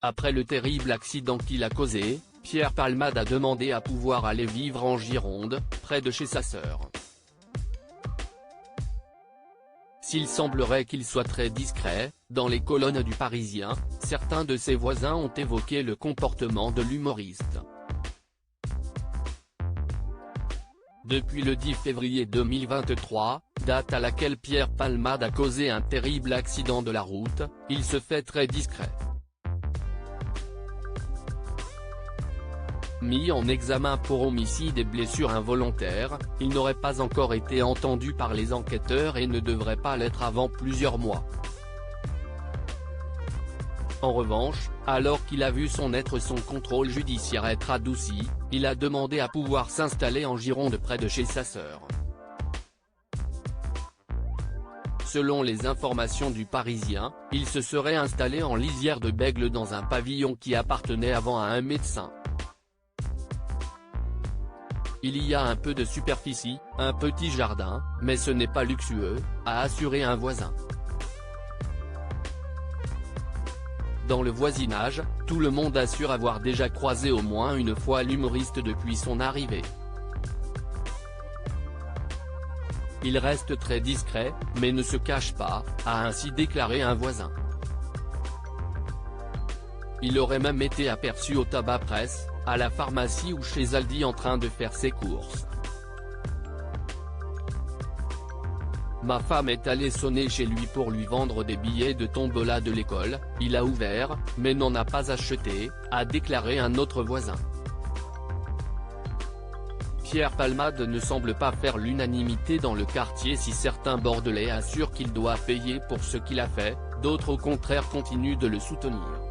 Après le terrible accident qu'il a causé, Pierre Palmade a demandé à pouvoir aller vivre en Gironde, près de chez sa sœur. S'il semblerait qu'il soit très discret, dans les colonnes du Parisien, certains de ses voisins ont évoqué le comportement de l'humoriste. Depuis le 10 février 2023, date à laquelle Pierre Palmade a causé un terrible accident de la route, il se fait très discret. Mis en examen pour homicide et blessure involontaire, il n'aurait pas encore été entendu par les enquêteurs et ne devrait pas l'être avant plusieurs mois. En revanche, alors qu'il a vu son contrôle judiciaire être adouci, il a demandé à pouvoir s'installer en Gironde près de chez sa sœur. Selon les informations du Parisien, il se serait installé en lisière de Bègle dans un pavillon qui appartenait avant à un médecin. Il y a un peu de superficie, un petit jardin, mais ce n'est pas luxueux, a assuré un voisin. Dans le voisinage, tout le monde assure avoir déjà croisé au moins une fois l'humoriste depuis son arrivée. Il reste très discret, mais ne se cache pas, a ainsi déclaré un voisin. Il aurait même été aperçu au tabac presse, à la pharmacie ou chez Aldi en train de faire ses courses. Ma femme est allée sonner chez lui pour lui vendre des billets de tombola de l'école, il a ouvert, mais n'en a pas acheté, a déclaré un autre voisin. Pierre Palmade ne semble pas faire l'unanimité dans le quartier si certains Bordelais assurent qu'il doit payer pour ce qu'il a fait, d'autres au contraire continuent de le soutenir.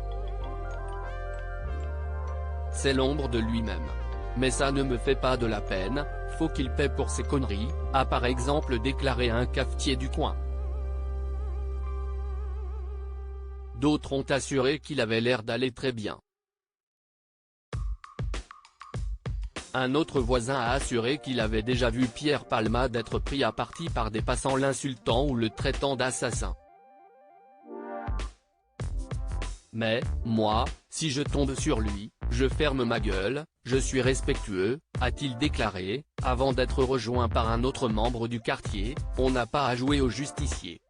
C'est l'ombre de lui-même. Mais ça ne me fait pas de la peine, faut qu'il paie pour ses conneries, a par exemple déclaré un cafetier du coin. D'autres ont assuré qu'il avait l'air d'aller très bien. Un autre voisin a assuré qu'il avait déjà vu Pierre Palmade être pris à partie par des passants l'insultant ou le traitant d'assassin. Mais, moi, si je tombe sur lui, je ferme ma gueule, je suis respectueux, a-t-il déclaré, avant d'être rejoint par un autre membre du quartier. On n'a pas à jouer au justicier.